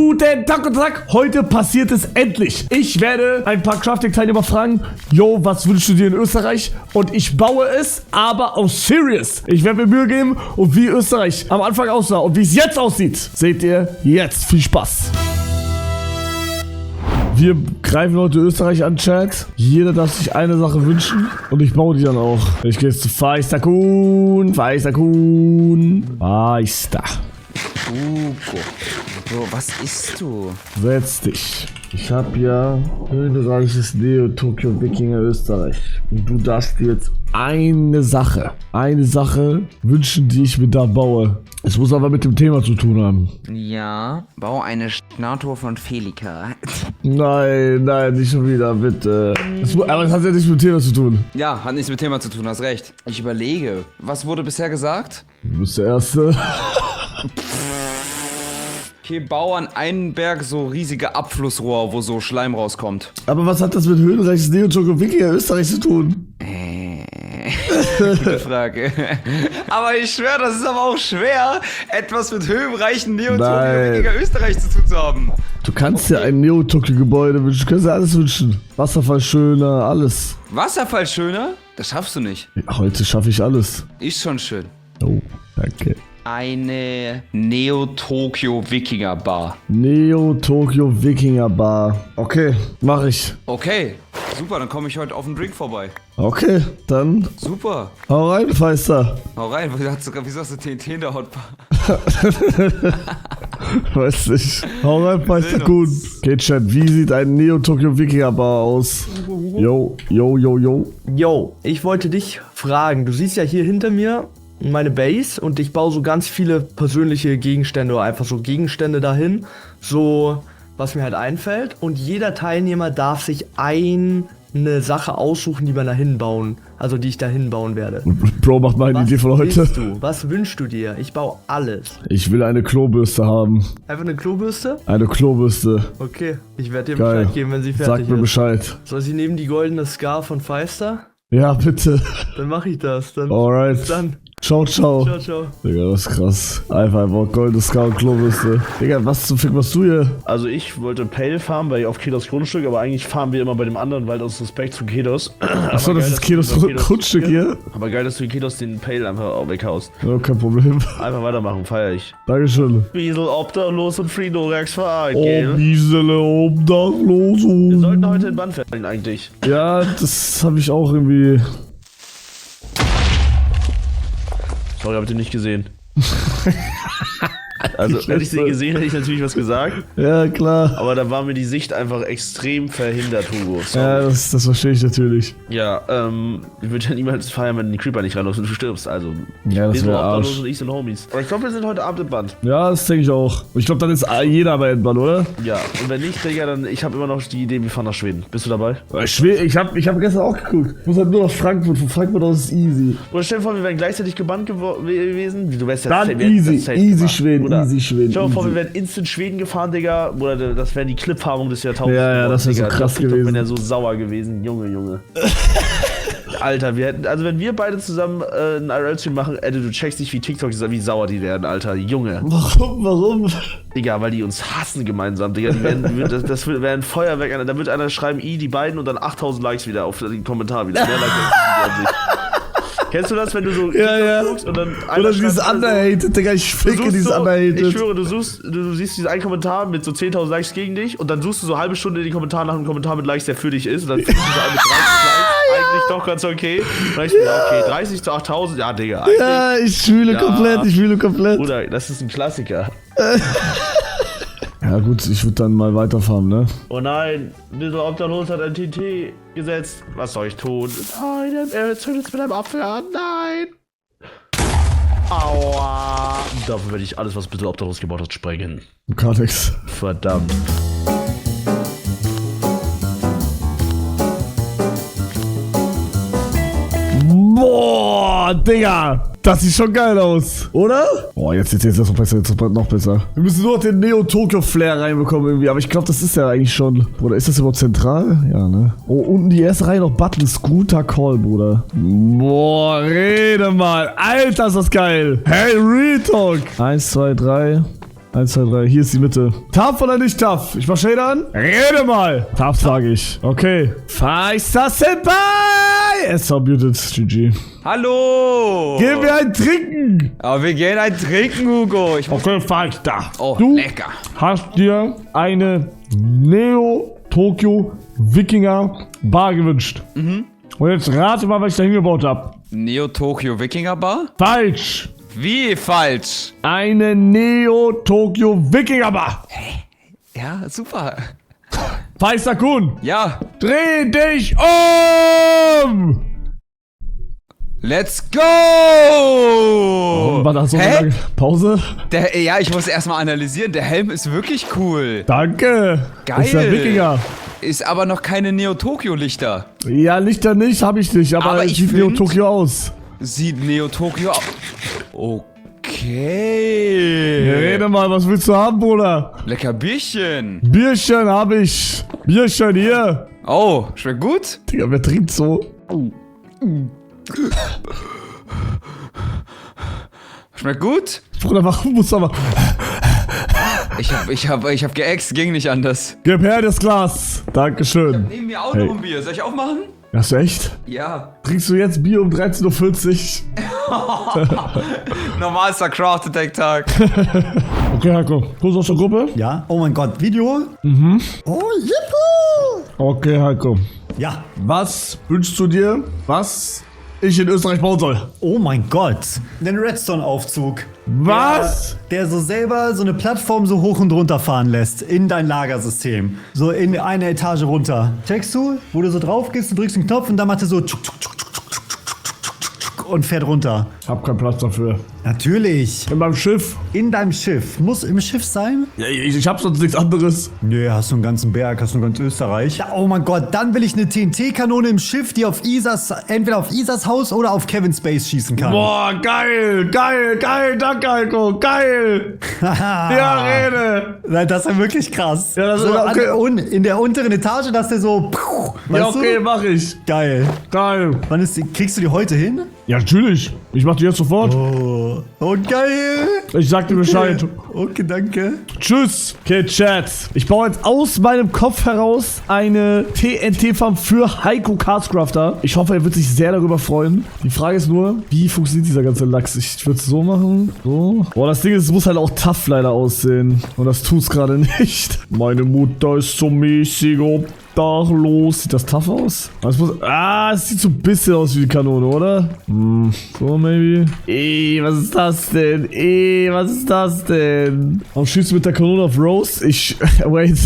Guten Tag, heute passiert es endlich. Ich werde ein paar Crafting-Teilnehmer fragen, yo, was wünschst du dir in Österreich? Und ich baue es, aber aus Serious. Ich werde mir Mühe geben und wie Österreich am Anfang aussah und wie es jetzt aussieht, seht ihr jetzt. Viel Spaß. Wir greifen heute Österreich an, Chat. Jeder darf sich eine Sache wünschen und ich baue die dann auch. Ich gehe jetzt zu Feisterkuhn. Hugo. Bro, was isst du? Setz dich. Ich habe ja höhenreiches Neo-Tokyo Wikinger Österreich. Und du darfst dir jetzt eine Sache wünschen, die ich mir da baue. Es muss aber mit dem Thema zu tun haben. Ja, bau eine Statue von Felika. Nein, nicht schon wieder, bitte. Aber es hat ja nichts mit dem Thema zu tun. Ja, hat nichts mit Thema zu tun, hast recht. Ich überlege, was wurde bisher gesagt? Du bist der Erste. Okay, bau an einen Berg so riesige Abflussrohr, wo so Schleim rauskommt. Aber was hat das mit höhenreiches Neo-Tokyo Wikinger Österreich zu tun? Gute Frage. Aber ich schwöre, das ist aber auch schwer, etwas mit höhenreichen Neo-Tokyo Wikinger Österreich zu tun zu haben. Du kannst dir ein Neo-Tokyo-Gebäude wünschen, du kannst dir alles wünschen. Wasserfall schöner, alles. Wasserfall schöner? Das schaffst du nicht. Ja, heute schaffe ich alles. Ist schon schön. Oh, danke. Eine Neo-Tokyo-Wikinger-Bar. Neo-Tokyo-Wikinger-Bar. Okay, mach ich. Okay, super, dann komme ich heute auf den Drink vorbei. Okay, dann Super. hau rein, Feister. Hau rein, wieso hast du TNT in der Hotbar? Weiß nicht. Hau rein, Feister Kuhn. Okay, Chat, wie sieht ein Neo-Tokyo-Wikinger-Bar aus? Yo. Yo, ich wollte dich fragen, du siehst ja hier hinter mir meine Base und ich baue so ganz viele persönliche Gegenstände oder einfach so Gegenstände dahin, so was mir halt einfällt, und jeder Teilnehmer darf sich eine Sache aussuchen, die wir dahin bauen, also die ich dahin bauen werde. Bro, mach mal eine Idee von heute. Was wünschst du dir? Ich baue alles. Ich will eine Klobürste haben. Einfach eine Klobürste? Eine Klobürste. Okay, ich werde dir Geil. Bescheid geben, wenn sie fertig ist. Sag mir Bescheid. Soll sie neben die goldene Scar von Feister? Ja, bitte. Dann mache ich das. Dann Alright. bis dann. Ciao. Ciao. Digga, das ist krass. Einfach goldenes Scar und Klobürste. Digga, was zum Fick machst du hier? Also ich wollte Pale farmen auf Kedos Grundstück, aber eigentlich farmen wir immer bei dem anderen, weil aus Respekt zu Kedos. Achso, das ist Kedos Grundstück hier? Aber geil, dass du Kedos den Pale einfach auch weghaust. Ja, kein Problem. Einfach weitermachen, feier ich. Dankeschön. Wiesel, Obdachlos und Friedorex Verein, Oh, gell? Wiesele, obdachlos. Wir sollten heute in Band fertigen eigentlich. Ja, das habe ich auch irgendwie. Sorry, hab ich den nicht gesehen. Also, hätte ich den gesehen, hätte ich natürlich was gesagt. Ja, klar. Aber da war mir die Sicht einfach extrem verhindert, Hugo. Sorry. Ja, das verstehe ich natürlich. Ja, ich würde ja niemals feiern, wenn die Creeper nicht reinläuft und du stirbst. Also, Ja, das wir sind wäre Obdachlos Arsch. und ich sind Homies. Aber ich glaube, wir sind heute Abend im Band. Ja, das denke ich auch. Und ich glaube, dann ist jeder bei Endbahn, oder? Ja, und wenn nicht, Digga, dann ich habe immer noch die Idee, wir fahren nach Schweden. Bist du dabei? Ich hab gestern auch geguckt. Ich muss halt nur nach Frankfurt. Von Frankfurt aus ist easy. Oder stell dir vor, wir wären gleichzeitig gebannt gewesen. Du wärst ja Dann safe- wir hätten das safe gemacht. Schweden, Oder easy Schweden. Stell dir vor, easy. wir wären instant Schweden gefahren, Digga. Oder das wäre die Clipfarmung des Jahrtausends. Ja, das wär so Digga. krass TikTok gewesen. wäre ja so sauer gewesen. Junge. Alter, also wenn wir beide zusammen einen IRL-Stream machen, du checkst nicht, wie TikTok ist, wie sauer die werden, Alter. Junge. Warum? Digga, weil die uns hassen gemeinsam, Digga. Das wäre ein Feuerwerk. Da wird einer schreiben, die beiden und dann 8000 Likes wieder auf den Kommentar wieder. Mehr Likes als die an sich. Kennst du das, wenn du so Ja. guckst und dann Oder dieses Underhated, Digga, ich ficke dieses Underhated. Ich schwöre, du siehst diesen einen Kommentar mit so 10.000 Likes gegen dich und dann suchst du so eine halbe Stunde in die Kommentare nach einem Kommentar mit Likes, der für dich ist, und dann findest du so einen mit 30 Likes, eigentlich doch ganz okay. Und dann ich mir, okay, 30 zu 8.000, ja, Digga. Ja, ich fühle komplett. Bruder, das ist ein Klassiker. Ja gut, ich würde dann mal weiterfahren, ne? Oh nein, dieser Obdachlos hat ein TNT gesetzt. Was soll ich tun? Nein, er zündet es mit einem Apfel an. Nein. Aua. Dafür werde ich alles, was bitte Obdachlos gebaut hat, sprengen. Kartex. Verdammt. Boah, Digga. Das sieht schon geil aus, oder? Boah, jetzt ist das noch besser. Wir müssen nur noch den Neo-Tokyo-Flair reinbekommen irgendwie. Aber ich glaube, das ist ja eigentlich schon. Bruder, ist das überhaupt zentral? Ja, ne? Oh, unten die erste Reihe noch Button. Scooter Call, Bruder. Boah, rede mal. Alter, ist das geil. Hey, Real Talk. 1, 2, 3. 1, 2, 3. Hier ist die Mitte. Tough oder nicht tough? Ich mach Shader an. Rede mal. Tough, sage ich. Okay. Feister Senpai. Es vermutet. GG. Hallo! Gehen wir ein Trinken. Aber wir gehen ein Trinken, Hugo. Okay, Feister. Oh, du lecker. hast dir eine Neo-Tokyo Wikinger Bar gewünscht. Und jetzt rate mal, was ich da hingebaut habe. Neo-Tokyo Wikinger Bar? Falsch. Wie falsch? Eine Neo-Tokyo Wikinger Bar. Ja, super. Feister Kun. Ja, Dreh dich um. let's go! War da so eine Hä? lange Pause? Ja, ich muss erstmal analysieren. Der Helm ist wirklich cool. Danke. Geil. Ist der Wikinger. Ist aber noch keine Neo-Tokyo-Lichter. Ja, Lichter nicht, habe ich nicht, aber ich sieht find- Neo-Tokyo aus. Sieht Neo-Tokyo aus. Ja, Okay. rede mal, was willst du haben, Bruder? Lecker Bierchen. Bierchen habe ich. Bierchen hier. Oh, schmeckt gut? Digga, wer trinkt so? Schmeckt gut? Bruder, warum muss aber... Ich hab geäxt, ging nicht anders. Gib her das Glas. Dankeschön. Neben mir auch Hey. noch ein Bier. Soll ich aufmachen? Hast du echt? Ja. Trinkst du jetzt Bier um 13:40 Uhr? Normalster Craft Attack Tag. Okay, Heiko. Kurz aus der Gruppe? Ja? Oh mein Gott, Video? Oh, Jippo! Okay, Heiko. Ja. Was wünschst du dir, was ich in Österreich bauen soll? Oh mein Gott. Den Redstone-Aufzug. Was? Der so selber so eine Plattform so hoch und runter fahren lässt in dein Lagersystem. So in eine Etage runter. Checkst du? Wo du so drauf gehst, du drückst den Knopf und dann macht er so tschuk, tschuk, tschuk, tschuk, tschuk, tschuk, tschuk und fährt runter. Hab keinen Platz dafür. Natürlich. In meinem Schiff. In deinem Schiff. Muss im Schiff sein? Ja, ich hab sonst nichts anderes. Nö, hast du einen ganzen Berg, hast du ganz Österreich. Ja, oh mein Gott, dann will ich eine TNT-Kanone im Schiff, die auf entweder auf Isas Haus oder auf Kevin's Base schießen kann. Boah, geil, geil, geil, danke, Heiko, geil. Ja, rede. Nein, das ist ja wirklich krass. Ja, das ist so okay. in der unteren Etage, dass der so. Ja, Weißt okay, du? mach ich. Geil. Geil. Wann kriegst du die heute hin? Ja, natürlich. Ich mach die jetzt sofort. Oh, geil. Ich sag dir Bescheid. Okay, danke. Tschüss. Okay, Chat. Ich baue jetzt aus meinem Kopf heraus eine TNT-Farm für Heiko Castcrafter. Ich hoffe, er wird sich sehr darüber freuen. Die Frage ist nur, wie funktioniert dieser ganze Lachs? Ich würde es so machen. So. Boah, das Ding ist, es muss halt auch tough leider aussehen. Und das tut's gerade nicht. Meine Mutter ist so mäßig obdachlos. Sieht das tough aus? Es sieht so ein bisschen aus wie die Kanone, oder? So, maybe. Was ist das denn? Was ist das denn? Warum schießt du mit der Kanone auf Rose? Wait.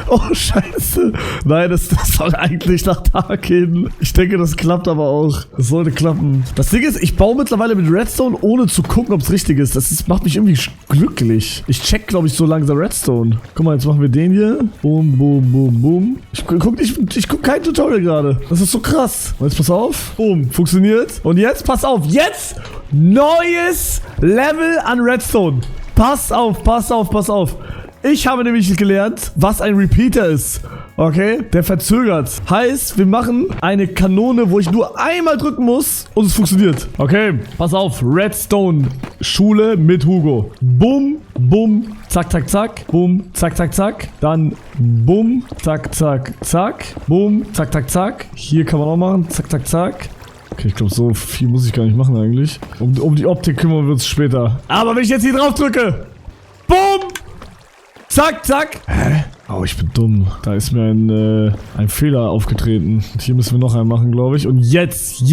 Oh, scheiße. Nein, das soll eigentlich nach Tag hin. Ich denke, das klappt aber auch. Das sollte klappen. Das Ding ist, ich baue mittlerweile mit Redstone, ohne zu gucken, ob es richtig ist. Macht mich irgendwie glücklich. Ich check, glaube ich, so langsam Redstone. Guck mal, jetzt machen wir den hier. Boom, boom, boom, boom. Ich guck kein Tutorial gerade. Das ist so krass. Und jetzt pass auf. Boom, funktioniert. Und jetzt, pass auf. Jetzt neues Level an Redstone. Pass auf, pass auf, pass auf. Ich habe nämlich gelernt, was ein Repeater ist. Okay? Der verzögert. Heißt, wir machen eine Kanone, wo ich nur einmal drücken muss und es funktioniert. Okay? Pass auf. Redstone Schule mit Hugo. Bum, bum, zack, zack, zack. Bum, zack, zack, zack. Dann bum, zack, zack, zack. Bum, zack, zack, zack. Hier kann man auch machen. Zack, zack, zack. Okay, ich glaube, so viel muss ich gar nicht machen eigentlich. Um die Optik kümmern wir uns später. Aber wenn ich jetzt hier drauf drücke. Bum! Zack, zack. Hä? Oh, ich bin dumm. Da ist mir ein Fehler aufgetreten. Und hier müssen wir noch einen machen, glaube ich. Und jetzt.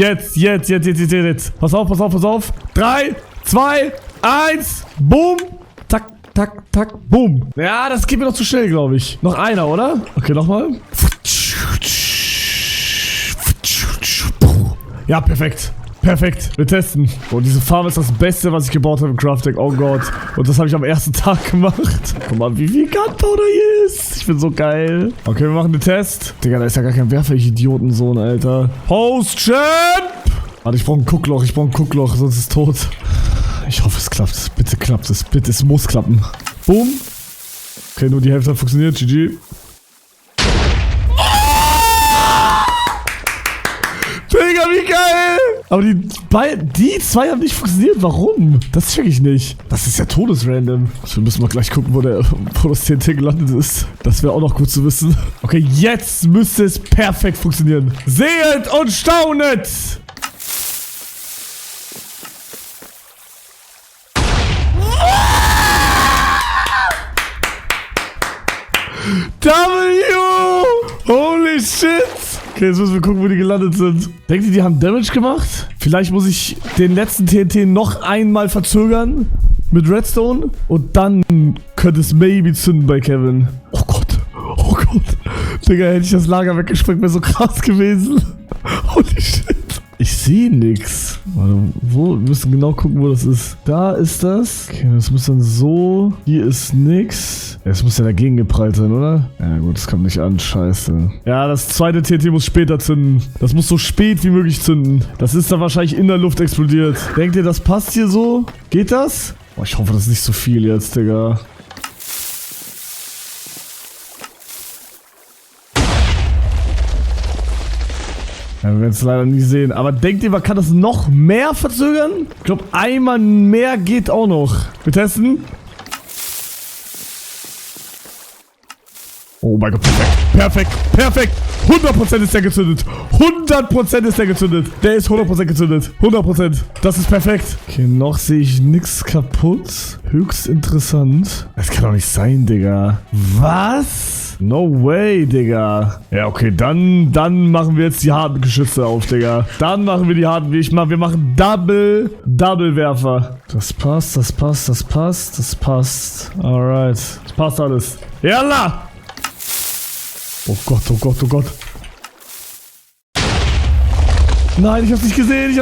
Pass auf, pass auf, pass auf. 3, 2, 1. Boom. Zack, tack, tack, boom. Ja, das geht mir noch zu schnell, glaube ich. Noch einer, oder? Okay, nochmal. Ja, perfekt. Perfekt, wir testen. Und diese Farm ist das Beste, was ich gebaut habe im Craft-Deck. Oh Gott. Und das habe ich am ersten Tag gemacht. Guck mal, wie viel Gunpowder hier ist. Ich bin so geil. Okay, wir machen den Test. Digga, da ist ja gar kein Werfer, ich Idiotensohn, Alter. Post-Champ! Warte, ich brauche ein Guckloch, sonst ist es tot. Ich hoffe, es klappt. Bitte klappt es. Bitte, es muss klappen. Boom. Okay, nur die Hälfte hat funktioniert. GG. Digga, wie geil! Aber die zwei haben nicht funktioniert. Warum? Das check ich nicht. Das ist ja todesrandom. Wir müssen mal gleich gucken, wo das TNT gelandet ist. Das wäre auch noch gut zu wissen. Okay, jetzt müsste es perfekt funktionieren. Sehet und staunet! W! Holy shit! Okay, jetzt müssen wir gucken, wo die gelandet sind. Denkt ihr, die haben Damage gemacht? Vielleicht muss ich den letzten TNT noch einmal verzögern mit Redstone und dann könnte es maybe zünden bei Kevin. Oh Gott. Oh Gott. Digga, hätte ich das Lager weggesprengt, wäre so krass gewesen. Holy shit. Ich sehe nix. Warte, wir müssen genau gucken, wo das ist. Da ist das. Okay, das muss dann so. Hier ist nix. Es muss ja dagegen geprallt sein, oder? Ja gut, das kommt nicht an. Scheiße. Ja, das zweite TNT muss später zünden. Das muss so spät wie möglich zünden. Das ist dann wahrscheinlich in der Luft explodiert. Denkt ihr, das passt hier so? Geht das? Boah, ich hoffe, das ist nicht so viel jetzt, Digga. Ja, wir werden es leider nie sehen. Aber denkt ihr, man kann das noch mehr verzögern? Ich glaube, einmal mehr geht auch noch. Wir testen. Oh mein Gott, perfekt. Perfekt. 100% ist der gezündet. 100% ist der gezündet. Der ist 100% gezündet. 100%. Das ist perfekt. Okay, noch sehe ich nichts kaputt. Höchst interessant. Das kann doch nicht sein, Digga. Was? No way, Digga. Ja, okay, dann machen wir jetzt die harten Geschütze auf, Digga. Dann machen wir die harten. Wir machen Double-Werfer. Das passt. Alright. Das passt alles. Yalla! Oh Gott. Nein, ich hab's nicht gesehen,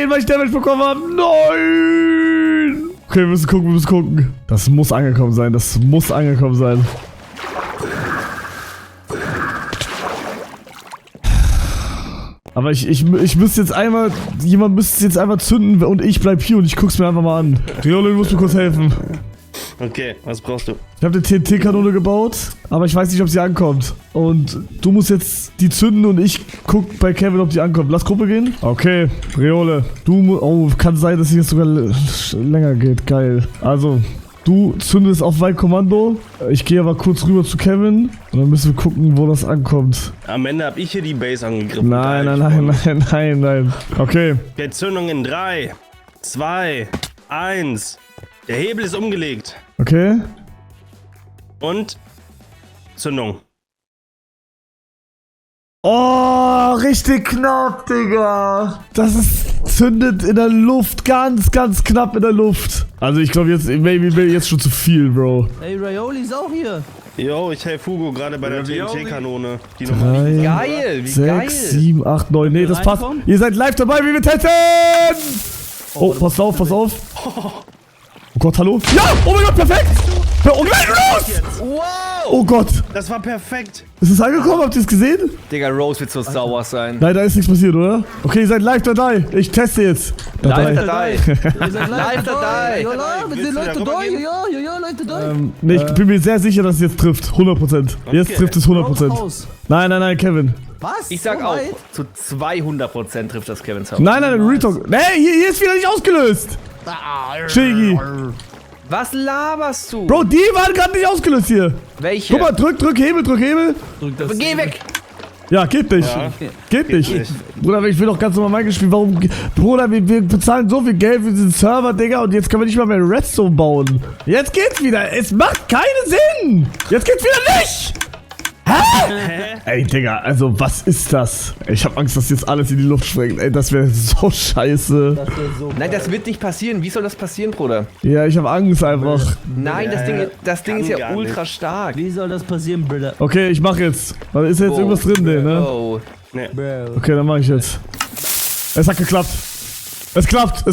weil ich Damage bekommen habe. Nein! Okay, wir müssen gucken. Das muss angekommen sein. Aber ich müsste jetzt einmal, jemand müsste jetzt einmal zünden und ich bleib hier und ich guck's mir einfach mal an. Riolo, du musst mir kurz helfen. Okay, was brauchst du? Ich habe eine TNT-Kanone gebaut, aber ich weiß nicht, ob sie ankommt. Und du musst jetzt die zünden und ich guck bei Kevin, ob die ankommt. Lass Gruppe gehen. Okay, Riole, kann sein, dass es jetzt sogar länger geht. Geil. Also, du zündest auf mein Kommando. Ich gehe aber kurz rüber zu Kevin und dann müssen wir gucken, wo das ankommt. Am Ende habe ich hier die Base angegriffen. Nein. Okay. Der Zündung in 3, 2, 1. Der Hebel ist umgelegt. Okay. Und Zündung. Oh, richtig knapp, Digga. Das ist zündet in der Luft. Ganz knapp in der Luft. Also ich glaube jetzt schon zu viel, Bro. Ey, Raioli ist auch hier. Jo, ich helfe Hugo gerade bei der TNT-Kanone. Die 3, Geil, wie 6, geil. 7, 8, 9. Nee, das passt. Ihr seid live dabei, wie wir testen. Oh, pass auf. Oh Gott, hallo? Ja! Oh mein Gott, perfekt! Oh nein, los! Wow! Oh Gott! Das war perfekt. Ist es angekommen? Habt ihr es gesehen? Digga, Rose wird so sauer sein. Nein, da ist nichts passiert, oder? Okay, ihr seid live dabei. Ich teste jetzt. Live dabei. Wir sind live dabei. Ja, wir sind Leute da. Ja, Leute da. Nee, ich bin mir sehr sicher, dass es jetzt trifft. 100%. Jetzt trifft es 100%. Nein, Kevin. Was? Ich sag So auch, weit? zu 200% trifft das Kevins Haus. Nein, Retalk. Nee, hier ist wieder nicht ausgelöst. Shiggy. Was laberst du? Bro, die waren gerade nicht ausgelöst hier. Welche? Guck mal, drück Hebel. Geh weg! Ja, geht nicht. Geht nicht. Bruder, ich will doch ganz normal gespielt. Warum? Bruder, wir bezahlen so viel Geld für diesen Server, Digga, und jetzt können wir nicht mal mehr Redstone bauen. Jetzt geht's wieder. Es macht keinen Sinn. Jetzt geht's wieder nicht. Hä? Ey, Digga, also was ist das? Ich hab Angst, dass jetzt alles in die Luft sprengt. Ey, das wäre so scheiße. Nein, das wird nicht passieren. Wie soll das passieren, Bruder? Ja, ich hab Angst einfach. Nein, das Ding ist ja gar ultra nicht. stark. Wie soll das passieren, Bruder? Okay, ich mach jetzt. Da ist jetzt irgendwas drin, ne? Oh. Bro. Okay, dann mach ich jetzt. Es hat geklappt. Es klappt.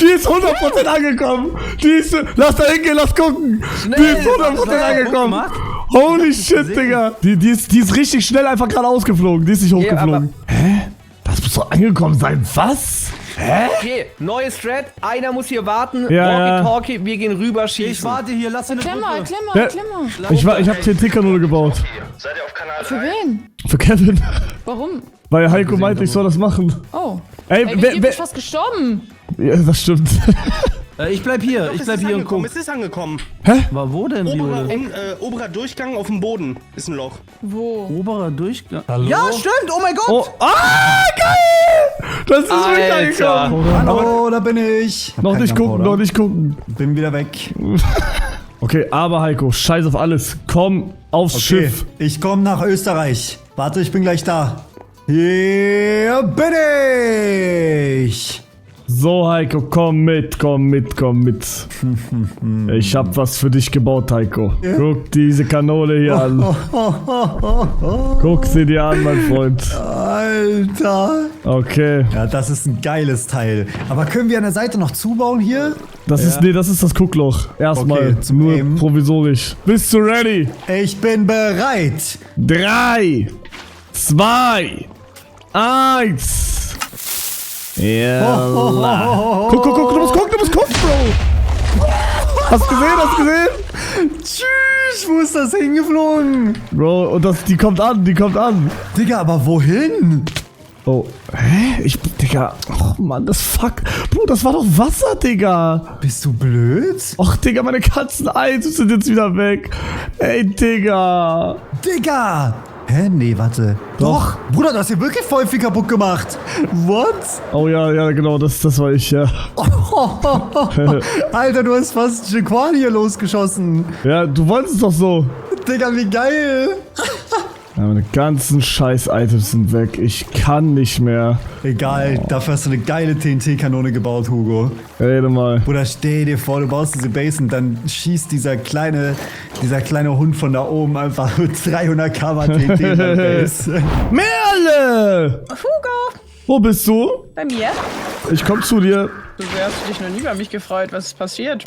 Die ist 100% angekommen. Lass da hingehen, lass gucken. Die ist 100% angekommen. Holy shit, Digga. Die ist richtig schnell einfach gerade ausgeflogen. Die ist nicht hochgeflogen. Hä? Das muss doch angekommen sein. Was? Okay, neues Strat. Einer muss hier warten. Ja, Walkie-Talkie, wir gehen rüber schießen. Ich warte hier, lass ihn Klemm mal. Ich hab TNT-Kanone gebaut. Für wen? Für Kevin. Warum? Weil Heiko meinte, ich soll das machen. Oh. Ey, Ey, wir sind fast gestorben. Ja, das stimmt. Ich bleib hier, ich bleib hier und guck. Es ist angekommen. Aber wo denn, Viola? Oberer Durchgang auf dem Boden ist ein Loch. Wo? Oberer Durchgang. Ja, stimmt. Oh mein Gott. Oh, geil! Das ist wirklich angekommen. Hallo, da bin ich. Noch nicht gucken, noch nicht gucken. Bin wieder weg. Okay, aber Heiko, scheiß auf alles. Komm aufs Schiff. Ich komme nach Österreich. Warte, ich bin gleich da. Hier bin ich. So, Heiko, komm mit. Ich hab was für dich gebaut, Heiko. Guck diese Kanone hier an. Guck sie dir an, mein Freund. Alter. Okay. Ja, das ist ein geiles Teil. Aber können wir an der Seite noch zubauen hier? Das ist das Guckloch. Erstmal, Okay, zum nur Aimen. provisorisch. Bist du ready? Ich bin bereit. 3, 2, 1. Ja. Guck, du musst gucken, Bro. Hast gesehen? Tschüss, wo ist das hingeflogen? Bro, und die kommt an. Digga, aber wohin? Oh, hä? Digga, oh Mann, das fuck. Bro, das war doch Wasser, Digga. Bist du blöd? Och, Digga, meine ganzen Items sind jetzt wieder weg. Ey, Digga. Digga! Hä? Nee, warte. Doch! Bruder, du hast hier wirklich voll viel kaputt gemacht. What? Oh ja, genau, das war ich, ja. Alter, du hast fast Jequan hier losgeschossen. Ja, du wolltest es doch so. Digga, wie geil. Ja, meine ganzen Scheiß-Items sind weg. Ich kann nicht mehr. Egal, dafür hast du eine geile TNT-Kanone gebaut, Hugo. Rede mal. Bruder, stell dir vor, du baust diese Base und dann schießt dieser kleine Hund von da oben einfach mit 300 km TNT in der Base. Merle! Hugo. Wo bist du? Bei mir? Ich komm zu dir. Du hast dich noch nie über mich gefreut. Was ist passiert?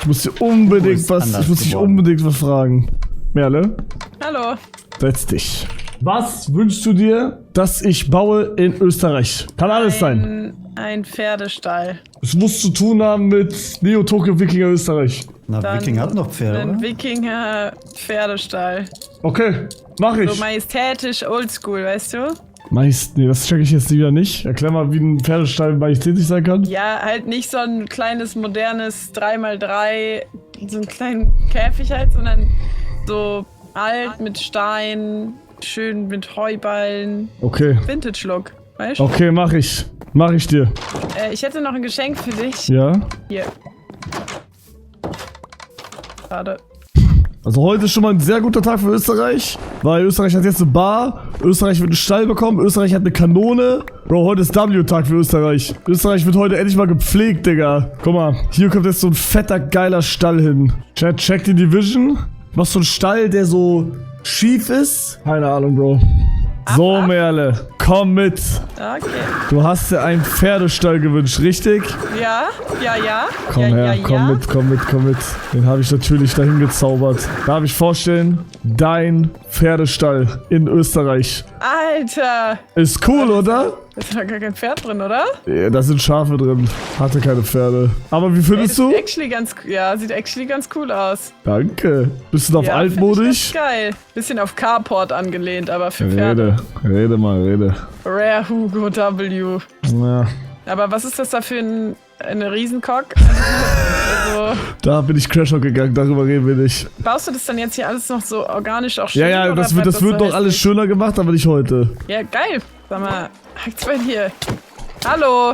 Ich muss dir unbedingt ist anders ich muss dich geworden. unbedingt was fragen. Merle, Hallo. setz dich. Was wünschst du dir, dass ich baue in Österreich? Kann alles sein. Ein Pferdestall. Es muss zu tun haben mit Neo Tokyo Wikinger Österreich. Na, Dann Viking hat noch Pferde, Ein oder? Wikinger-Pferdestall. Okay, mach ich. So majestätisch oldschool, weißt du? Nee, das check ich jetzt wieder nicht. Erklär mal, wie ein Pferdestall majestätisch sein kann. Ja, halt nicht so ein kleines, modernes 3x3, so einen kleinen Käfig halt, sondern so alt mit Stein, schön mit Heuballen. Okay. Vintage-Look, weißt du? Okay, mach ich. Mach ich dir. Ich hätte noch ein Geschenk für dich. Ja? Hier. Schade. Also heute ist schon mal ein sehr guter Tag für Österreich, weil Österreich hat jetzt eine Bar, Österreich wird einen Stall bekommen, Österreich hat eine Kanone. Bro, heute ist W-Tag für Österreich. Österreich wird heute endlich mal gepflegt, Digga. Guck mal, hier kommt jetzt so ein fetter, geiler Stall hin. Chat, check die Division. Machst so einen Stall, der so schief ist? Keine Ahnung, Bro. So, Merle, komm mit. Okay. Du hast dir einen Pferdestall gewünscht, richtig? Ja. Komm her, komm mit. Den habe ich natürlich dahin gezaubert. Darf ich vorstellen, dein Pferdestall in Österreich. Alter. Ist cool, oder? Da ist doch gar kein Pferd drin, oder? Ja, da sind Schafe drin. Hatte keine Pferde. Aber wie findest du? Sieht actually ganz cool aus. Danke. Bist du noch Ja, altmodisch? find ich ganz geil. Bisschen auf Carport angelehnt, aber für Pferde. Rede mal. Rare Hugo W. Ja, Aber was ist das da für eine Riesenkock? Also, da bin ich Crashock gegangen, darüber reden wir nicht. baust du das dann jetzt hier alles noch so organisch auch schön? Ja, oder das bleibt wird so noch alles hässlich? schöner gemacht, aber nicht heute. Ja, geil. Sag mal, hackt's bei dir? Hallo?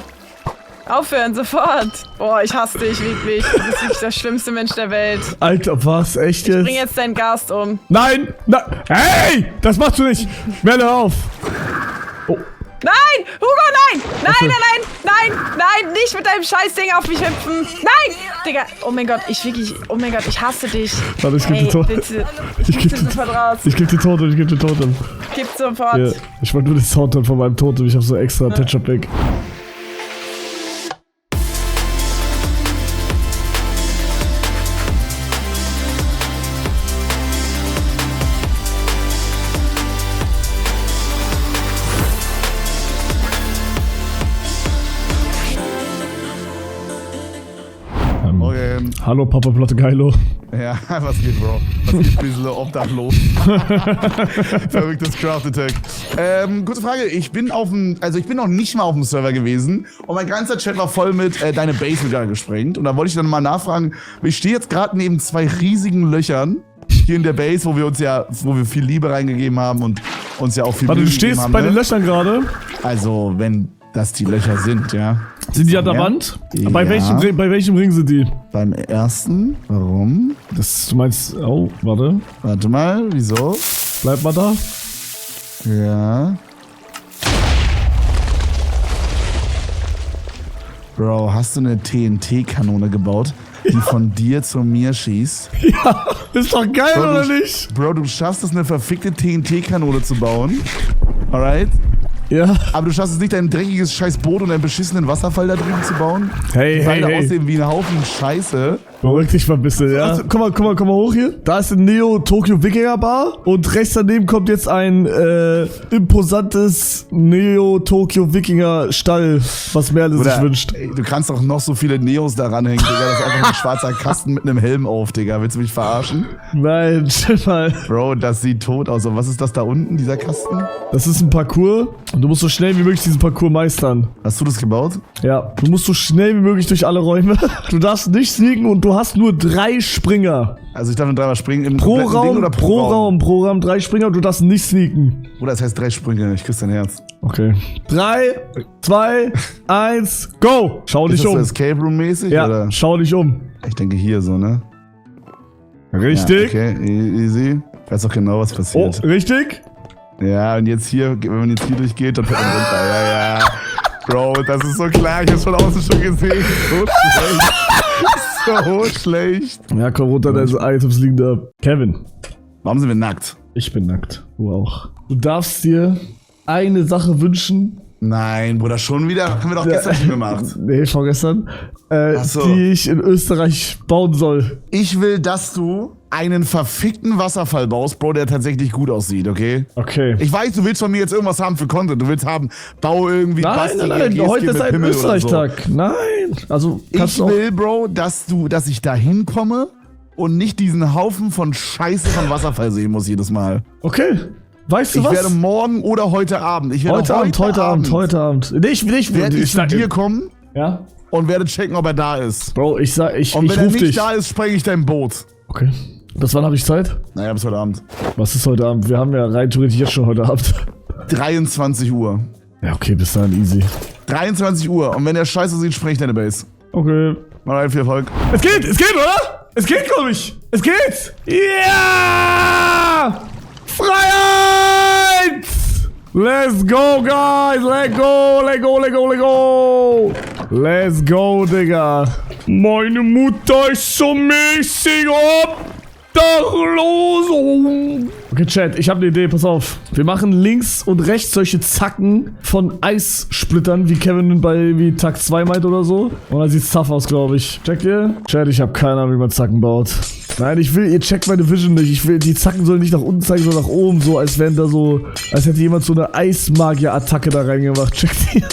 Aufhören, sofort. Boah, ich hasse dich wirklich. Du bist wirklich der schlimmste Mensch der Welt. Alter, was? Echt Bring jetzt? jetzt deinen Gast um. Nein! Hey! Das machst du nicht! Merle, hör auf! Oh. Nein! Hugo, nein! Nicht mit deinem Scheißding auf mich hüpfen! Nein! Digga, oh mein Gott, ich hasse dich. Warte, ich geb Ey, die Tote. bitte, Ich geb sofort raus. Ich geb die Tote. Gib sofort. Ja, ich wollte nur den Soundtrack von meinem Totem. Ich hab so extra Tetchup-Back. Okay. Hallo, Papa Platte Geilo. Ja, was geht, Bro? Was geht, bisschen obdachlos? Verrücktes Craft Attack. Kurze Frage, ich bin noch nicht mal auf dem Server gewesen und mein ganzer Chat war voll mit deine Base wieder gesprengt. Und da wollte ich dann mal nachfragen, ich stehe jetzt gerade neben 2 riesigen Löchern hier in der Base, wo wir viel Liebe reingegeben haben und uns ja auch viel Warte, Mühe du stehst gegeben haben, bei ne? den Löchern gerade? Also, wenn das die Löcher sind, ja. Sind die an der Ja. Wand? Ja. Bei welchem Ring sind die? Beim ersten, warum? Du meinst, oh, warte. Warte mal, wieso? Bleib mal da. Ja. Bro, hast du eine TNT-Kanone gebaut, die von dir zu mir schießt? Ja, ist doch geil, Bro, oder nicht? Bro, du schaffst es, eine verfickte TNT-Kanone zu bauen. Alright? Ja. Aber du schaffst es nicht, dein dreckiges scheiß Boot und einen beschissenen Wasserfall da drüben zu bauen? Hey, Beide hey, hey. aussehen wie ein Haufen Scheiße. Beruhig dich mal ein bisschen, ja? Also, komm mal hoch hier. Da ist eine Neo-Tokyo-Wikinger Bar und rechts daneben kommt jetzt ein imposantes Neo-Tokyo-Wikinger Stall, was Merle sich wünscht. Ey, du kannst doch noch so viele Neos da ranhängen, Digga. Das ist einfach ein schwarzer Kasten mit einem Helm auf, Digga. Willst du mich verarschen? Nein, chill mal. Bro, das sieht tot aus. Und was ist das da unten, dieser Kasten? Das ist ein Parcours und du musst so schnell wie möglich diesen Parcours meistern. Hast du das gebaut? Ja, du musst so schnell wie möglich durch alle Räume. Du darfst nicht sneaken und du hast nur 3 Springer. Also ich darf nur 3-mal springen im Pro kompletten Ding Raum, oder pro Raum 3 Springer und du darfst nicht sneaken. Oder das heißt 3 Sprünge. Ich küsse dein Herz. Okay. 3, 2, 1, go! Schau Ist dich das so um. Escape Room mäßig? Ja, Oder? schau dich um. Ich denke hier so, ne? Richtig? Ja, okay, easy. Ich weiß doch genau, was Oh, passiert. richtig? Ja, und jetzt hier, wenn man jetzt hier durchgeht, dann fällt man runter. Ja, ja. Bro, das ist so klar. Ich hab's von außen schon gesehen. So schlecht. Ja, komm runter, da sind Items liegen da. Kevin, Warum sind wir nackt? ich bin nackt. Du auch. Du darfst dir eine Sache wünschen. Nein, Bruder, schon wieder? Haben wir doch gestern schon gemacht. Nee, vorgestern. Ach so. Die ich in Österreich bauen soll. Ich will, dass du einen verfickten Wasserfall baust, Bro, der tatsächlich gut aussieht, okay? Okay. Ich weiß, du willst von mir jetzt irgendwas haben für Content. Du willst haben, bau irgendwie Nein, heute ist ein Österreich-Tag. Nein. Also, kannst Ich du auch. will, Bro, dass ich da hinkomme und nicht diesen Haufen von Scheiße von Wasserfall sehen muss jedes Mal. Okay. Weißt du Ich was? werde morgen oder heute Abend. Ich werde Heute Abend. Nee, ich werde ich zu dir kommen Ja? und werde checken, ob er da ist. Bro, ich Und wenn er ruf nicht dich. da ist, sprenge ich dein Boot. Okay. Bis wann habe ich Zeit? Naja, bis heute Abend. Was ist heute Abend? Wir haben ja rein theoretisch jetzt schon heute Abend. 23 Uhr. Ja, okay, bis dahin easy. 23 Uhr. Und wenn der Scheiße sieht, spreng ich deine Base. Okay. Mal viel Erfolg. Es geht, oder? Es geht, glaube ich. Es geht. Ja! Freiheit! Let's go, guys. Let's go. Let's go, Digga. Meine Mutter ist so mäßig obdachlos. Okay, Chat, ich habe eine Idee, pass auf. Wir machen links und rechts solche Zacken von Eissplittern, wie Kevin bei Tag 2 meint oder so. Und dann sieht's tough aus, glaube ich. Checkt ihr? Chat, ich habe keine Ahnung, wie man Zacken baut. Nein, ihr checkt meine Vision nicht. Die Zacken sollen nicht nach unten zeigen, sondern nach oben, so als wären da so, als hätte jemand so eine Eismagier-Attacke da reingemacht. Checkt ihr?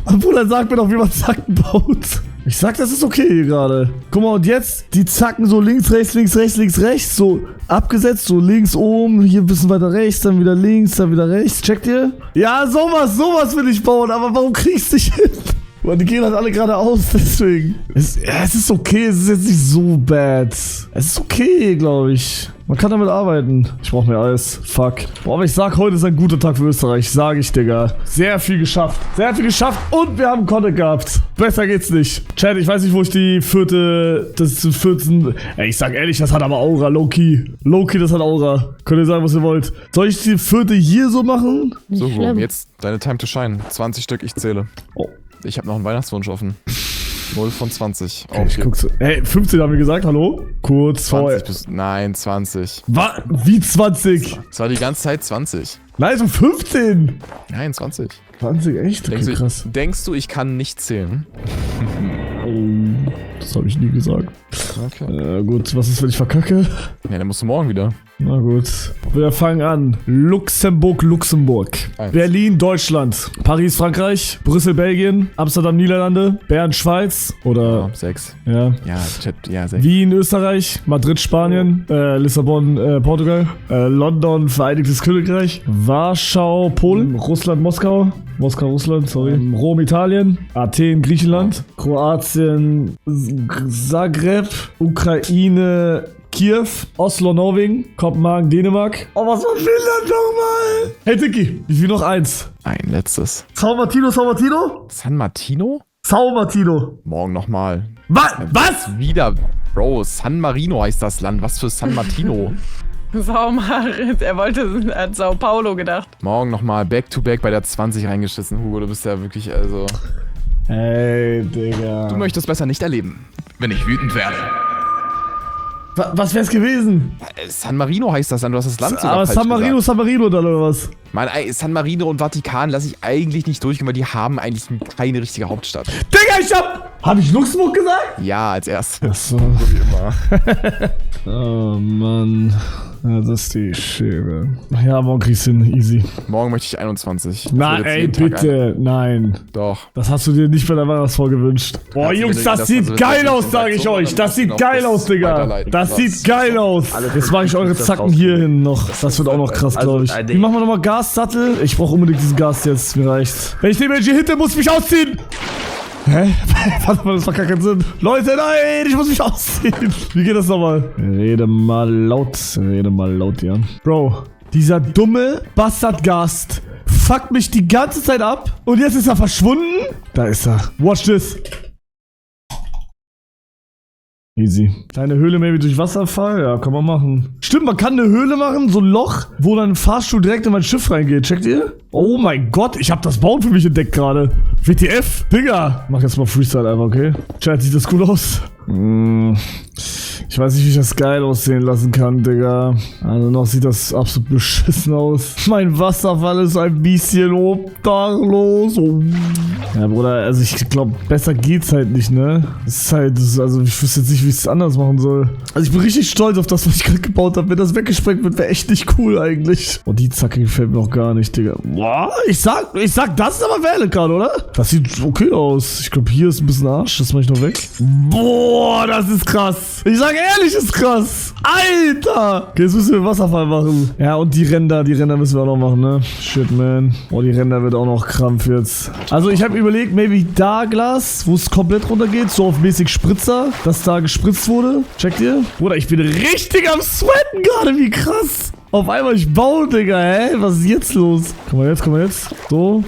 Und Bruder, sag mir doch, wie man Zacken baut. Ich sag, das ist okay hier gerade. Guck mal, und jetzt die Zacken so links, rechts, so abgesetzt, so links oben, hier ein bisschen weiter rechts, dann wieder links, dann wieder rechts. Checkt ihr? Ja, sowas will ich bauen, aber warum kriegst du nicht hin? Weil die gehen halt alle geradeaus, deswegen. Es ist okay, es ist jetzt nicht so bad. Es ist okay, glaube ich. Man kann damit arbeiten. Ich brauche mehr Eis. Fuck. Boah, aber ich sag, heute ist ein guter Tag für Österreich. Sag ich, Digga. Sehr viel geschafft. Und wir haben Content gehabt. Besser geht's nicht. Chat, ich weiß nicht, wo ich die 14. Ey, ich sag ehrlich, das hat aber Aura. Low-Key, das hat Aura. Könnt ihr sagen, was ihr wollt. Soll ich die 4. hier so machen? So, Bro, jetzt deine Time to shine. 20 Stück, ich zähle. Oh. Ich habe noch einen Weihnachtswunsch offen. 0 von 20. Okay, ich guck's. Ey, 15 haben wir gesagt, hallo? Kurz 20 nein, 20. Wie 20? Es war die ganze Zeit 20. Nein, so 15. Nein, 20. 20, echt? Okay, krass. Denkst du, ich kann nicht zählen? Oh, das Das habe ich nie gesagt. Okay. Gut, was ist, wenn ich verkacke? Ja, dann musst du morgen wieder. Na gut. Wir fangen an. Luxemburg. Eins. Berlin, Deutschland. Paris, Frankreich. Brüssel, Belgien. Amsterdam, Niederlande. Bern, Schweiz. Oder, Ja, 6. ja. Ja, Chat, ja, 6. Wien, Österreich. Madrid, Spanien. Lissabon, Portugal. London, Vereinigtes Königreich. Warschau, Polen. Russland, Moskau. Moskau, Russland, sorry. Rom, Italien. Athen, Griechenland. Kroatien, Zagreb. Ukraine, Kiew, Oslo, Norwegen, Kopenhagen, Dänemark. Oh, was war Finnland nochmal? Hey, Tiki, wie viel noch? 1. Ein letztes. San Martino? San Martino? San Martino. Morgen nochmal. Was? Wieder. Bro, San Marino heißt das Land. Was für San Martino? Er hat Sao Paulo gedacht. Morgen nochmal Back-to-Back bei der 20 reingeschissen. Hugo, du bist ja wirklich, also... Hey, Digga. Du möchtest besser nicht erleben, wenn ich wütend werde. Was wär's gewesen? San Marino heißt das dann, du hast das Land sogar Aber falsch San Marino, gesagt. San Marino dann, oder was? Mann, ey, San Marino und Vatikan lasse ich eigentlich nicht durchgehen, weil die haben eigentlich keine richtige Hauptstadt. Digga, Hab ich Luxemburg gesagt? Ja, als erstes. Achso. So wie immer. Oh, Mann. Ja, das ist die Schere. Ja, morgen kriegst du hin, easy. Morgen möchte ich 21. Das Nein, wird jetzt ey, jeden Tag bitte, nein. Doch. Das hast du dir nicht bei der Weihnachtsfolge gewünscht. Boah, Kannst du Jungs, dir das das sieht also geil jetzt aus, nicht sage ich so, euch. dann Das musst du sieht noch geil das aus, Digga. weiterleiten. Das Was? sieht geil aus. Jetzt mache ich eure Zacken hier hin noch. Das wird auch noch krass, glaube ich. Wie machen wir nochmal Gassattel? Ich brauche unbedingt diesen Gas jetzt. Mir reicht's. Wenn ich den Mensch hier hinter muss, mich ausziehen. Hä? Warte mal, das macht gar keinen Sinn. Leute, nein, ich muss mich ausziehen. Wie geht das nochmal? Rede mal laut, ja. Bro, dieser dumme Bastardgast fuckt mich die ganze Zeit ab. Und jetzt ist er verschwunden. Da ist er. Watch this. Easy. Kleine Höhle maybe durch Wasserfall? Ja, kann man machen. Stimmt, man kann eine Höhle machen, so ein Loch, wo dann ein Fahrstuhl direkt in mein Schiff reingeht. Checkt ihr? Oh mein Gott, ich hab das Bauen für mich entdeckt gerade. WTF? Digga. Mach jetzt mal Freestyle einfach, okay? Chat, sieht das cool aus? Ich weiß nicht, wie ich das geil aussehen lassen kann, Digga. Also noch sieht das absolut beschissen aus. Mein Wasserfall ist ein bisschen obdachlos. Oh. Ja, Bruder, also ich glaube, besser geht's halt nicht, ne? Es ist halt, also ich wüsste jetzt nicht, wie ich es anders machen soll. Also ich bin richtig stolz auf das, was ich gerade gebaut habe. Wenn das weggesprengt wird, wäre echt nicht cool eigentlich. Oh, die Zacke gefällt mir auch gar nicht, Digga. Boah, ich sag, das ist aber valid gerade, oder? Das sieht okay aus. Ich glaube, hier ist ein bisschen Arsch. Das mach ich noch weg. Boah, das ist krass. Ich sage ehrlich, ist krass. Alter. Okay, jetzt müssen wir Wasserfall machen. Ja, und die Ränder müssen wir auch noch machen, ne? Shit, man. Oh, die Ränder wird auch noch Krampf jetzt. Also ich habe überlegt, maybe da Glas, wo es komplett runter geht, so auf mäßig Spritzer, dass da gespritzt wurde. Checkt ihr? Bruder, ich bin richtig am Sweaten gerade, wie krass. Auf einmal, ich baue, Digga, hä? Was ist jetzt los? Komm mal jetzt. So.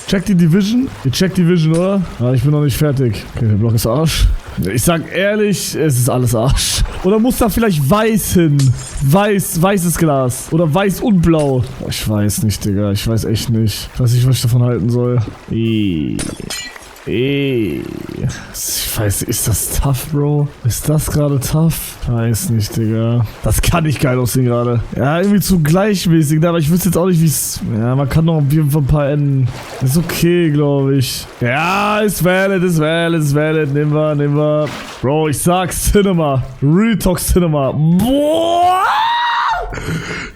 Check die Division. Ihr checkt die Vision, oder? Ah, ich bin noch nicht fertig. Okay, der Block ist Arsch. Ich sag ehrlich, es ist alles Arsch. Oder muss da vielleicht weiß hin? Weißes Glas. Oder weiß und blau. Oh, ich weiß nicht, Digga. Ich weiß echt nicht. Ich weiß nicht, was ich davon halten soll. Ich weiß, ist das tough, Bro? Ist das gerade tough? Weiß nicht, Digga. Das kann nicht geil aussehen gerade. Ja, irgendwie zu gleichmäßig, aber ich wüsste jetzt auch nicht, wie es... Ja, man kann noch auf jeden Fall ein paar Enden. Ist okay, glaube ich. Ja, ist valid. Nehmen wir. Bro, ich sag Cinema. Real Talk Cinema. Boah!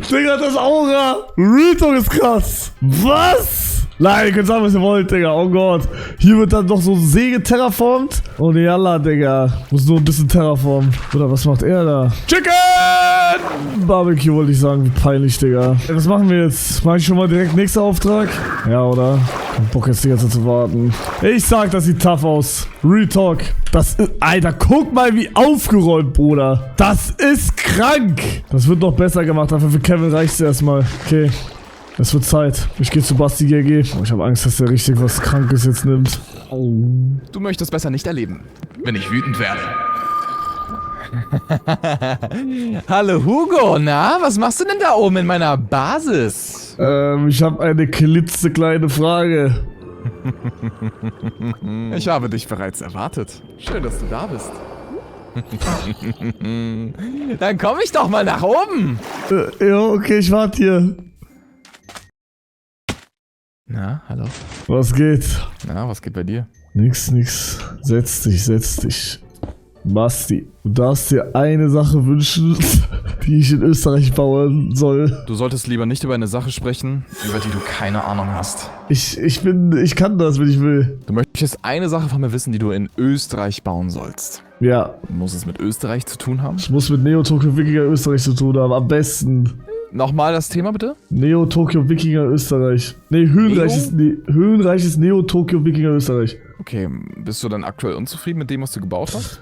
Digga, das Aura. Real Talk ist krass. Was? Nein, ihr könnt sagen, was ihr wollt, Digga. Oh Gott. Hier wird dann noch so Säge terraformt. Und yalla, Digga. Muss nur ein bisschen terraformen. Oder was macht er da? Chicken! Barbecue wollte ich sagen. Wie peinlich, Digga. Ja, was machen wir jetzt? Mach ich schon mal direkt nächster Auftrag? Ja, oder? Kein Bock jetzt die ganze Zeit zu warten. Ich sag, das sieht tough aus. Real Talk. Das ist... Alter, guck mal, wie aufgeräumt, Bruder. Das ist krank. Das wird noch besser gemacht. Dafür für Kevin reicht's erstmal. Okay. Es wird Zeit. Ich gehe zu Basti GG. Oh, ich habe Angst, dass der richtig was Krankes jetzt nimmt. Oh. Du möchtest besser nicht erleben, wenn ich wütend werde. Hallo Hugo, na? Was machst du denn da oben in meiner Basis? Ich habe eine klitzekleine Frage. Ich habe dich bereits erwartet. Schön, dass du da bist. Dann komm ich doch mal nach oben. Ja, okay, ich warte hier. Na, hallo. Was geht? Na, was geht bei dir? Nix. Setz dich. Basti, du darfst dir eine Sache wünschen, die ich in Österreich bauen soll. Du solltest lieber nicht über eine Sache sprechen, über die du keine Ahnung hast. Ich kann das, wenn ich will. Du möchtest eine Sache von mir wissen, die du in Österreich bauen sollst. Ja. Muss es mit Österreich zu tun haben? Ich muss mit Neo Tokyo Wikinger Österreich zu tun haben, am besten. Nochmal das Thema bitte? Neo Tokyo Wikinger Österreich. Nee, höhenreiches Neo Tokyo Wikinger Österreich. Okay, bist du dann aktuell unzufrieden mit dem, was du gebaut hast?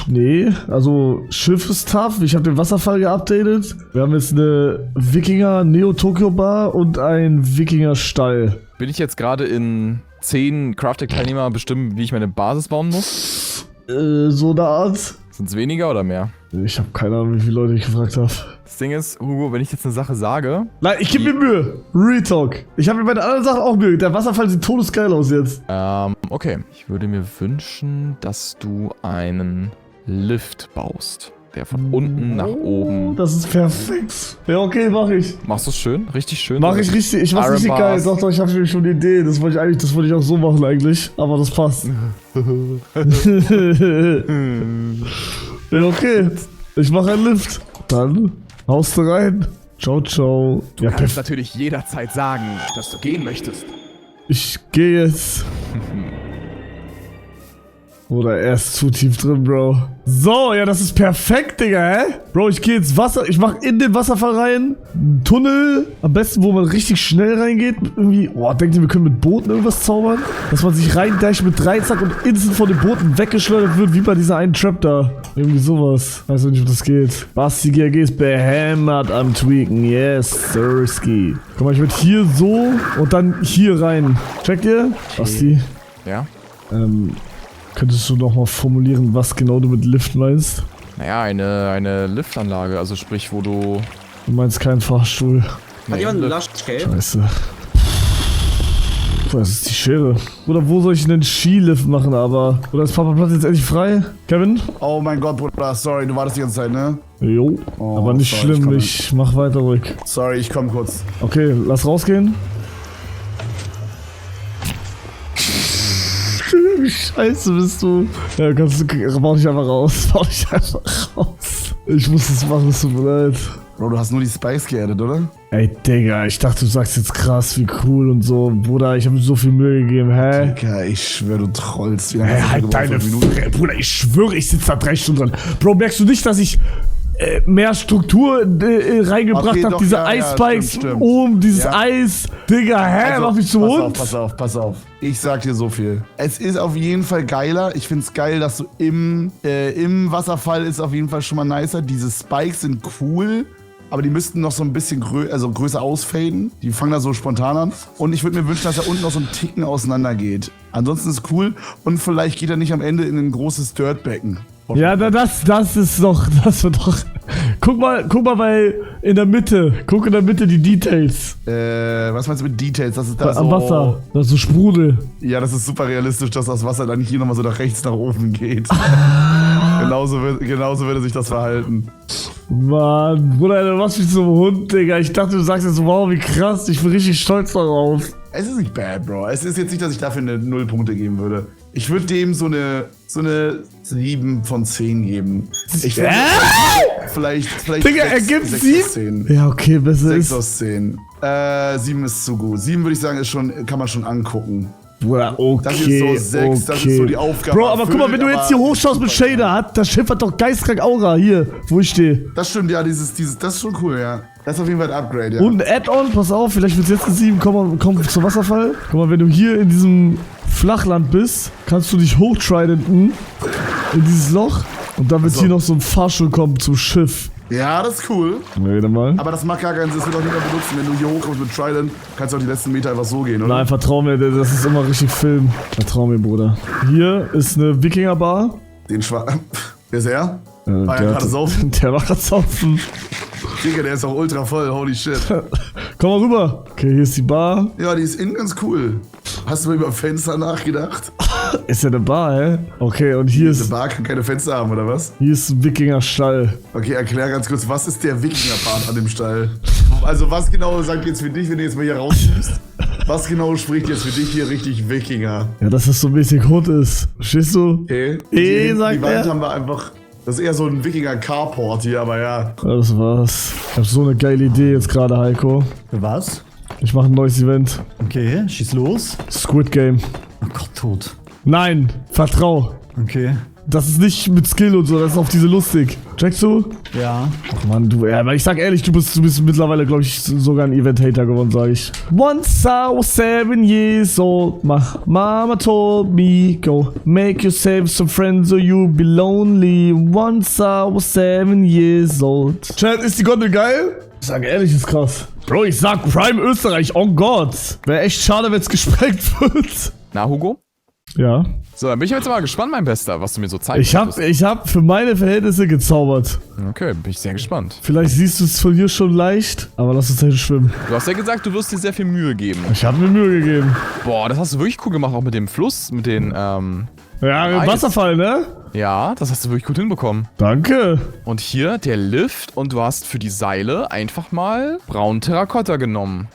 Nee, also Schiff ist tough, ich habe den Wasserfall geupdatet. Wir haben jetzt eine Wikinger Neo Tokyo Bar und ein Wikinger Stall. Bin ich jetzt gerade in 10 Crafting-Teilnehmer bestimmen, wie ich meine Basis bauen muss? So eine Art. Sind es weniger oder mehr? Ich habe keine Ahnung, wie viele Leute ich gefragt habe. Das Ding ist, Hugo, wenn ich jetzt eine Sache sage... Nein, ich gebe mir Mühe. Real Talk. Ich habe mir bei den anderen Sachen auch Mühe. Der Wasserfall sieht todesgeil aus jetzt. Okay. Ich würde mir wünschen, dass du einen Lift baust. Der von unten nach oben... Das ist perfekt. Ja, okay, mach ich. Machst du es schön? Richtig schön? Mach ich richtig. Ich mach's Iron richtig geil. Bars. Doch, ich habe schon eine Idee. Das wollte ich auch so machen eigentlich. Aber das passt. Ja, okay. Ich mache einen Lift. Dann haust du rein. Ciao. Du kannst natürlich jederzeit sagen, dass du gehen möchtest. Ich gehe jetzt. Oder er ist zu tief drin, Bro. So, ja, das ist perfekt, Digga, hä? Bro, ich gehe ins Wasser. Ich mach in den Wasserfall rein. Einen Tunnel. Am besten, wo man richtig schnell reingeht. Irgendwie. Oh, denkt ihr, wir können mit Booten irgendwas zaubern? Dass man sich reindasht mit Dreizack und instant von den Booten weggeschleudert wird, wie bei dieser einen Trap da. Irgendwie sowas. Weiß nicht, ob das geht. Basti GRG ist behämmert am Tweaken. Yes, Sirski. Guck mal, ich würde hier so und dann hier rein. Checkt ihr? Basti. Ja? Könntest du noch mal formulieren, was genau du mit Lift meinst? Naja, eine Liftanlage, also sprich, wo du... Du meinst keinen Fahrstuhl. Hat jemand einen Scheiße. So, das ist die Schere. Oder wo soll ich denn einen Skilift machen, aber... Oder ist Papa Platz jetzt endlich frei? Kevin? Oh mein Gott, Bruder, sorry, du wartest die ganze Zeit, ne? Jo, aber nicht sorry, schlimm, ich mach weiter ruhig. Sorry, ich komm kurz. Okay, lass rausgehen. Wie scheiße bist du. Ja, bau dich einfach raus. Ich muss das machen, es tut mir leid. Bro, du hast nur die Spikes geaddet, oder? Ey, Digga, ich dachte, du sagst jetzt krass, wie cool und so. Bruder, ich habe mir so viel Mühe gegeben, hä? Digga, ich schwöre, du trollst. Hey, halt deine Fresse. Bruder, ich schwöre, ich sitze da 3 Stunden dran. Bro, merkst du nicht, dass ich mehr Struktur reingebracht habe? Diese Eisspikes oben, dieses Eis. Digga, hä? Also, mach mich zum Hund? Pass auf. Ich sag dir so viel. Es ist auf jeden Fall geiler. Ich find's geil, dass du im Wasserfall ist auf jeden Fall schon mal nicer. Diese Spikes sind cool. Aber die müssten noch so ein bisschen größer ausfaden. Die fangen da so spontan an. Und ich würde mir wünschen, dass er unten noch so ein Ticken auseinander geht. Ansonsten ist cool. Und vielleicht geht er nicht am Ende in ein großes Dirtbecken. Ja, das wird doch. Guck mal in der Mitte. Guck in der Mitte die Details. Was meinst du mit Details? Das ist da am Wasser. Das ist so Sprudel. Ja, das ist super realistisch, dass das Wasser dann hier nochmal so nach rechts nach oben geht. genauso würde sich das verhalten. Mann, Bruder, du machst mich zum Hund, Digga. Ich dachte, du sagst jetzt, wow, wie krass. Ich bin richtig stolz darauf. Es ist nicht bad, Bro. Es ist jetzt nicht, dass ich dafür eine 0 Punkte geben würde. Ich würde dem so eine 7 von 10 geben. Ich würde vielleicht Digga, er gibt 7? Ja, okay, besser 6 ist. aus 10. 7 ist zu gut. 7 würde ich sagen, kann man schon angucken. Bruder, okay, das ist so 6, das ist so die Aufgabe. Bro, aber guck mal, wenn du jetzt hier hochschaust mit Shader, das Schiff hat doch geistkrank Aura, hier, wo ich stehe. Das stimmt, ja, das ist schon cool, ja. Das ist auf jeden Fall ein Upgrade, ja. Und ein Add-on, pass auf, vielleicht wird es jetzt ein 7, komm zum Wasserfall. Guck mal, wenn du hier in diesem Flachland bist, kannst du dich hochtridenten in dieses Loch und dann wird hier noch so ein Fahrstuhl kommen zum Schiff. Ja, das ist cool. Rede mal. Aber das macht gar keinen Sinn, das wird auch nicht mehr benutzen. Wenn du hier hochkommst mit Trident, kannst du auch die letzten Meter einfach so gehen, oder? Nein, vertrau mir, das ist immer richtig Film. Vertrau mir, Bruder. Hier ist eine Wikinger-Bar. Den Schwarz. Wer ist er? Der gerade saufen. Der war gerade saufen. Digga, der ist auch ultra voll, holy shit. Komm mal rüber. Okay, hier ist die Bar. Ja, die ist innen ganz cool. Hast du mal über Fenster nachgedacht? Ist ja eine Bar, hä? Okay, und hier ist... Eine Bar kann keine Fenster haben, oder was? Hier ist ein Wikinger-Stall. Okay, erklär ganz kurz, was ist der Wikinger-Part an dem Stall? Also was genau sagt jetzt für dich, wenn du jetzt mal hier rauskommst? Was genau spricht jetzt für dich hier richtig Wikinger? Ja, dass das so mäßig Hut ist. Verstehst du? Okay. Sagt die Wand er. haben wir einfach. Das ist eher so ein Wikinger-Carport hier, aber ja. Ja, das war's. Ich hab so eine geile Idee jetzt gerade, Heiko. Für was? Ich mache ein neues Event. Okay, schieß los. Squid Game. Oh Gott, tot. Nein, vertrau. Okay. Das ist nicht mit Skill und so, das ist auf diese lustig. Checkst du? Ja. Ach Mann, du, ja, aber ich sag ehrlich, du bist mittlerweile, glaube ich, sogar ein Event-Hater geworden, sag ich. Once I was 7 years old, my mama told me, go make yourself some friends or you'll be lonely. Once I was 7 years old. Chat, ist die Gondel geil? Ich sag ehrlich, ist krass. Bro, ich sag Prime Österreich, oh Gott. Wäre echt schade, wenn es gesprengt wird. Na, Hugo? Ja. So, dann bin ich jetzt mal gespannt, mein Bester, was du mir so zeigst. Ich hab für meine Verhältnisse gezaubert. Okay, bin ich sehr gespannt. Vielleicht siehst du es von hier schon leicht, aber lass uns halt schwimmen. Du hast ja gesagt, du wirst dir sehr viel Mühe geben. Ich habe mir Mühe gegeben. Boah, das hast du wirklich cool gemacht, auch mit dem Fluss, mit den, Ja, Eis. Wasserfall, ne? Ja, das hast du wirklich gut hinbekommen. Danke. Und hier der Lift und du hast für die Seile einfach mal braunen Terrakotta genommen.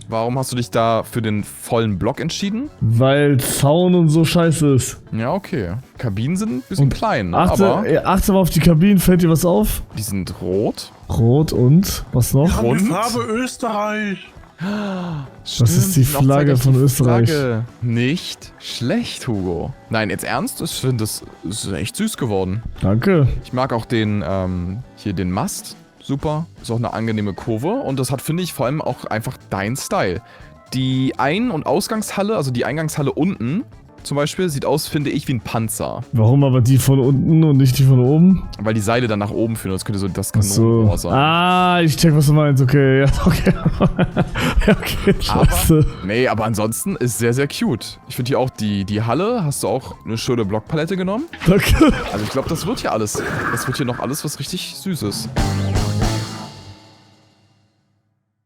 Warum hast du dich da für den vollen Block entschieden? Weil Zaun und so scheiße ist. Ja, okay. Kabinen sind ein bisschen klein, ne? Achte mal auf die Kabinen, fällt dir was auf? Die sind rot. Rot und was noch? Die Farbe Österreich. Das ist die Flagge von Österreich. Flagge. Nicht schlecht, Hugo. Nein, jetzt ernst? Ich finde, das ist echt süß geworden. Danke. Ich mag auch den, hier den Mast. Super. Ist auch eine angenehme Kurve. Und das hat, finde ich, vor allem auch einfach dein Style. Die Ein- und Ausgangshalle, also die Eingangshalle unten zum Beispiel, sieht aus, finde ich, wie ein Panzer. Warum aber die von unten und nicht die von oben? Weil die Seile dann nach oben führen. Das könnte so das Ach so. Kanonenrohr sein. Ah, ich check, was du meinst. Okay, ja, okay. Ja, okay, scheiße. Nee, aber ansonsten ist sehr, sehr cute. Ich finde hier auch die Halle, hast du auch eine schöne Blockpalette genommen. Danke. Also ich glaube, das wird hier alles. Das wird hier noch alles was richtig Süßes.